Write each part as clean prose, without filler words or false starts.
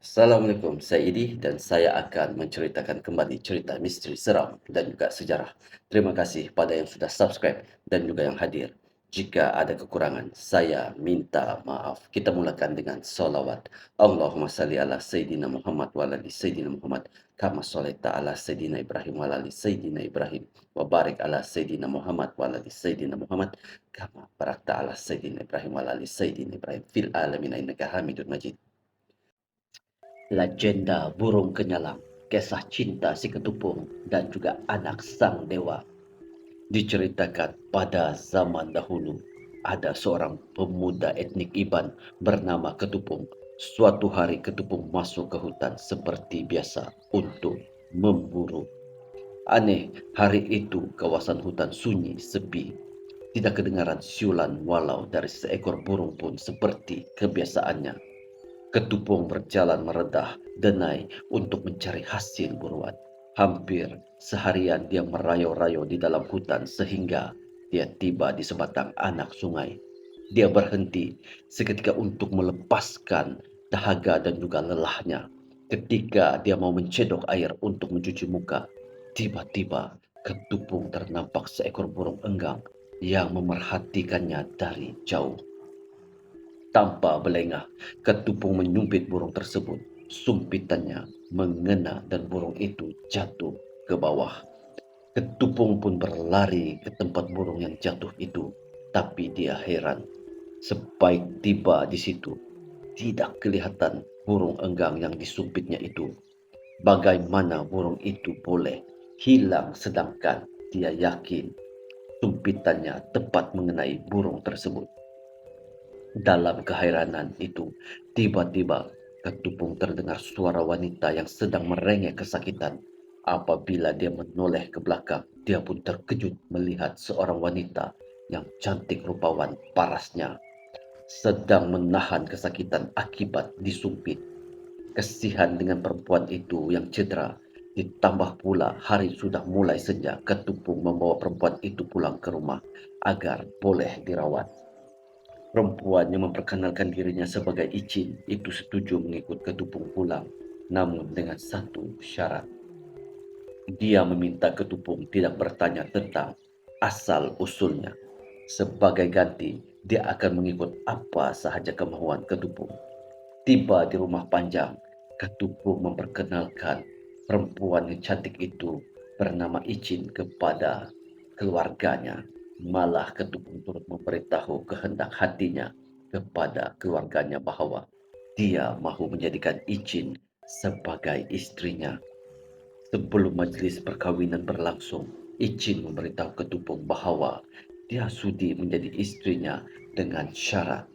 Assalamualaikum, saya Idi dan saya akan menceritakan kembali cerita misteri seram dan juga sejarah. Terima kasih pada yang sudah subscribe dan juga yang hadir. Jika ada kekurangan, saya minta maaf. Kita mulakan dengan solawat. Allahumma salli ala Sayyidina Muhammad wa ala ali Sayyidina Muhammad. Kama sholita ala Sayyidina Ibrahim wa ala ali Sayyidina Ibrahim. Wa barik ala Sayyidina Muhammad wa ala ali Sayyidina Muhammad. Kama barakta ala Sayyidina Ibrahim wa ala ali Sayyidina Ibrahim. Fil alamin innaka hamidun majid. Legenda burung kenyalang, kisah cinta si ketupung dan juga anak sang dewa. Diceritakan pada zaman dahulu, ada seorang pemuda etnik Iban bernama Ketupung. Suatu hari Ketupung masuk ke hutan seperti biasa untuk memburu. Aneh, hari itu kawasan hutan sunyi, sepi. Tidak kedengaran siulan walau dari seekor burung pun seperti kebiasaannya. Ketupung berjalan meredah denai untuk mencari hasil buruan. Hampir seharian dia merayo-rayo di dalam hutan sehingga dia tiba di sebatang anak sungai. Dia berhenti seketika untuk melepaskan dahaga dan juga lelahnya. Ketika dia mau mencedok air untuk mencuci muka, tiba-tiba Ketupung ternampak seekor burung enggang yang memerhatikannya dari jauh. Tanpa belengah, Ketupung menyumpit burung tersebut. Sumpitannya mengena dan burung itu jatuh ke bawah. Ketupung pun berlari ke tempat burung yang jatuh itu. Tapi dia heran. Sebaik tiba di situ, tidak kelihatan burung enggang yang disumpitnya itu. Bagaimana burung itu boleh hilang sedangkan dia yakin sumpitannya tepat mengenai burung tersebut. Dalam kehairanan itu, tiba-tiba Ketupung terdengar suara wanita yang sedang merengek kesakitan. Apabila dia menoleh ke belakang, dia pun terkejut melihat seorang wanita yang cantik rupawan parasnya sedang menahan kesakitan akibat disumpit. Kesihan dengan perempuan itu yang cedera. Ditambah pula hari sudah mulai senja, Ketupung membawa perempuan itu pulang ke rumah agar boleh dirawat. Perempuan yang memperkenalkan dirinya sebagai Icin itu setuju mengikut Ketupung pulang, namun dengan satu syarat. Dia meminta Ketupung tidak bertanya tentang asal-usulnya. Sebagai ganti, dia akan mengikut apa sahaja kemauan Ketupung. Tiba di rumah Panjang, Ketupung memperkenalkan perempuan yang cantik itu bernama Icin kepada keluarganya. Malah Ketupung turut memberitahu kehendak hatinya kepada keluarganya bahwa dia mahu menjadikan Icin sebagai istrinya. Sebelum majelis perkawinan berlangsung, Icin memberitahu Ketupung bahwa dia sudi menjadi istrinya dengan syarat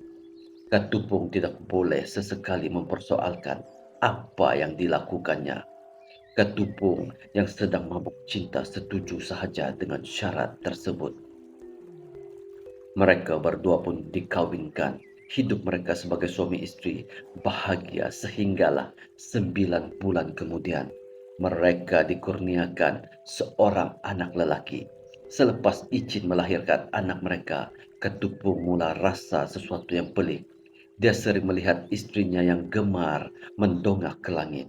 Ketupung tidak boleh sesekali mempersoalkan apa yang dilakukannya. Ketupung yang sedang mabuk cinta setuju sahaja dengan syarat tersebut. Mereka berdua pun dikawinkan. Hidup mereka sebagai suami istri bahagia sehinggalah 9 bulan kemudian mereka dikurniakan seorang anak lelaki. Selepas Icin melahirkan anak mereka, Ketupung mula rasa sesuatu yang pelik. Dia sering melihat istrinya yang gemar mendongak ke langit.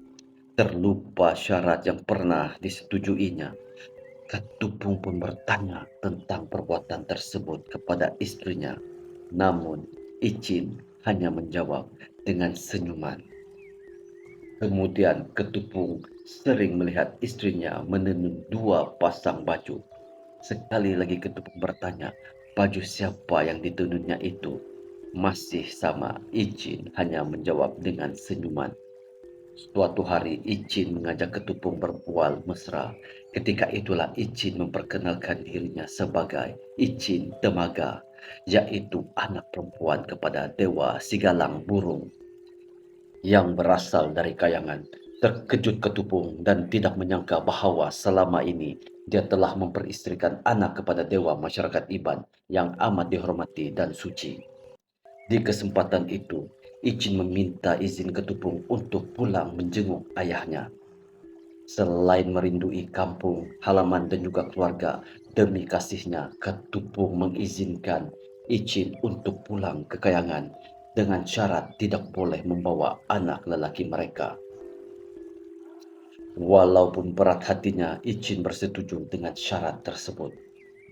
Terlupa syarat yang pernah disetujuinya. Ketupung pun bertanya tentang perbuatan tersebut kepada istrinya. Namun, Icin hanya menjawab dengan senyuman. Kemudian Ketupung sering melihat istrinya menenun 2 pasang baju. Sekali lagi Ketupung bertanya, baju siapa yang ditenunnya itu? Masih sama, Icin hanya menjawab dengan senyuman. Suatu hari Icin mengajak Ketupung berbual mesra. Ketika itulah Icin memperkenalkan dirinya sebagai Icin Temaga, yaitu anak perempuan kepada Dewa Sigalang Burung yang berasal dari Kayangan. Terkejut Ketupung dan tidak menyangka bahwa selama ini dia telah memperistrikan anak kepada dewa masyarakat Iban yang amat dihormati dan suci. Di kesempatan itu, Icin meminta izin Ketupung untuk pulang menjenguk ayahnya. Selain merindui kampung, halaman dan juga keluarga, demi kasihnya Ketupung mengizinkan Icin untuk pulang ke Kayangan. dengan syarat tidak boleh membawa anak lelaki mereka. Walaupun berat hatinya, Icin bersetuju dengan syarat tersebut.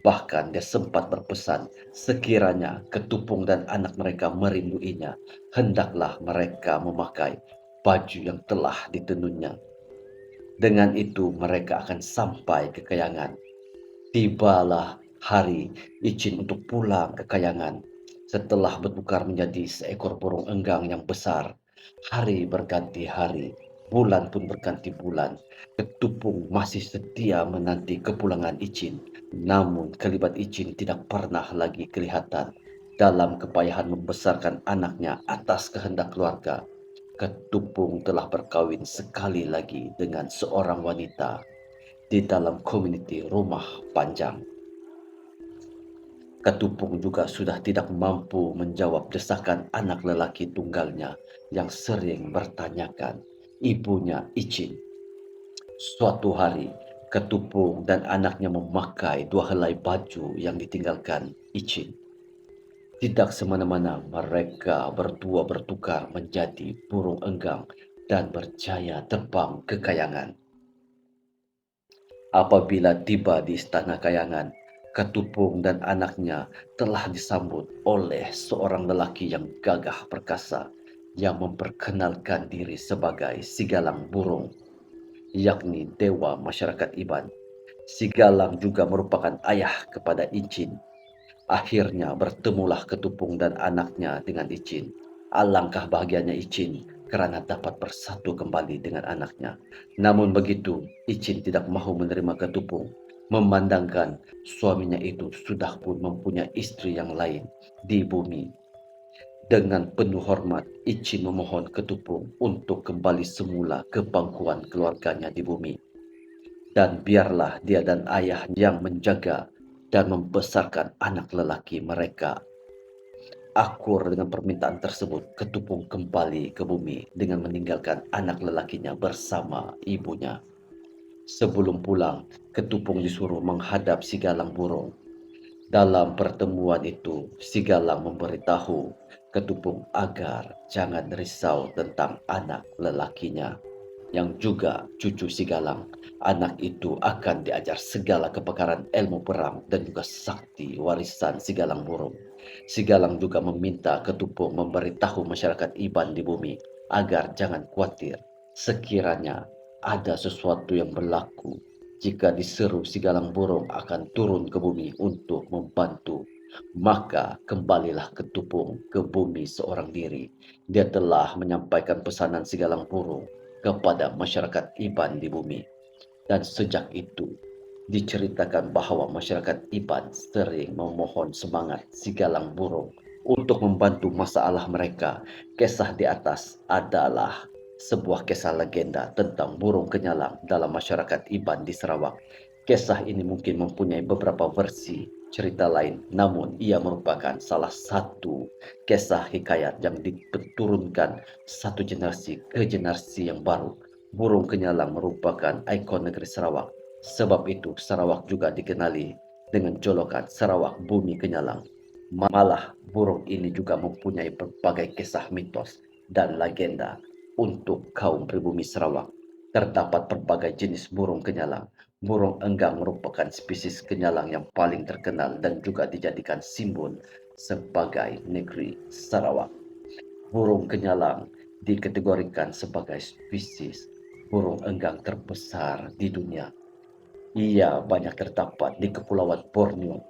Bahkan dia sempat berpesan, sekiranya Ketupung dan anak mereka merinduinya, hendaklah mereka memakai baju yang telah ditenunnya. Dengan itu mereka akan sampai ke Kayangan. Tibalah hari Icin untuk pulang ke Kayangan. Setelah bertukar menjadi seekor burung enggang yang besar, hari berganti hari, bulan pun berganti bulan. Ketupung masih setia menanti kepulangan Icin. Namun kelibat Icin tidak pernah lagi kelihatan. Dalam kepayahan membesarkan anaknya atas kehendak keluarga, Ketupung telah berkawin sekali lagi dengan seorang wanita di dalam komuniti rumah panjang. Ketupung juga sudah tidak mampu menjawab desakan anak lelaki tunggalnya yang sering bertanyakan ibunya Icin. Suatu hari, Ketupung dan anaknya memakai dua helai baju yang ditinggalkan Icin. Tidak semena-mena mereka berdua bertukar menjadi burung enggang dan berjaya terbang ke Kayangan. Apabila tiba di istana Kayangan, Ketupung dan anaknya telah disambut oleh seorang lelaki yang gagah perkasa yang memperkenalkan diri sebagai si Galang Burung, yakni dewa masyarakat Iban. Si Galang juga merupakan ayah kepada Icin. Akhirnya bertemulah Ketupung dan anaknya dengan Icin. Alangkah bahagianya Icin karena dapat bersatu kembali dengan anaknya. Namun begitu, Icin tidak mahu menerima Ketupung, memandangkan suaminya itu sudah pun mempunyai istri yang lain di bumi. Dengan penuh hormat, Icin memohon Ketupung untuk kembali semula ke pangkuan keluarganya di bumi. Dan biarlah dia dan ayah yang menjaga dan membesarkan anak lelaki mereka. Akur dengan permintaan tersebut, Ketupung kembali ke bumi dengan meninggalkan anak lelakinya bersama ibunya. Sebelum pulang, Ketupung disuruh menghadap si Galang Burung. Dalam pertemuan itu, si Galang memberitahu Ketupung agar jangan risau tentang anak lelakinya, yang juga cucu si Galang. Anak itu akan diajar segala kepakaran ilmu perang dan juga sakti warisan si Galang Burung. Si Galang juga meminta Ketupung memberitahu masyarakat Iban di bumi agar jangan khawatir sekiranya ada sesuatu yang berlaku. Jika diseru si Galang Burung akan turun ke bumi untuk membantu. Maka kembalilah Ketupung ke bumi seorang diri. Dia telah menyampaikan pesanan si Galang Burung kepada masyarakat Iban di bumi. Dan sejak itu, diceritakan bahwa masyarakat Iban sering memohon semangat si Galang Burung untuk membantu masalah mereka. Kisah di atas adalah sebuah kisah legenda tentang burung kenyalang dalam masyarakat Iban di Sarawak. Kisah ini mungkin mempunyai beberapa versi cerita lain, namun ia merupakan salah satu kisah hikayat yang diturunkan satu generasi ke generasi yang baru. Burung kenyalang merupakan ikon negeri Sarawak. Sebab itu Sarawak juga dikenali dengan jolokan Sarawak Bumi Kenyalang. Malah burung ini juga mempunyai berbagai kisah mitos dan legenda untuk kaum pribumi Sarawak. Terdapat berbagai jenis burung kenyalang. Burung enggang merupakan spesies kenyalang yang paling terkenal dan juga dijadikan simbol sebagai negeri Sarawak. Burung kenyalang dikategorikan sebagai spesies burung enggang terbesar di dunia. Ia banyak terdapat di Kepulauan Borneo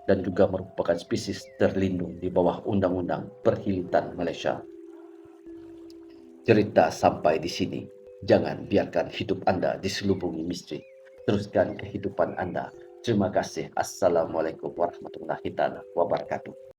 dan juga merupakan spesies terlindung di bawah Undang-Undang Perhilitan Malaysia. Cerita sampai di sini. Jangan biarkan hidup Anda diselubungi misteri. Teruskan kehidupan Anda. Terima kasih. Assalamualaikum warahmatullahi wabarakatuh.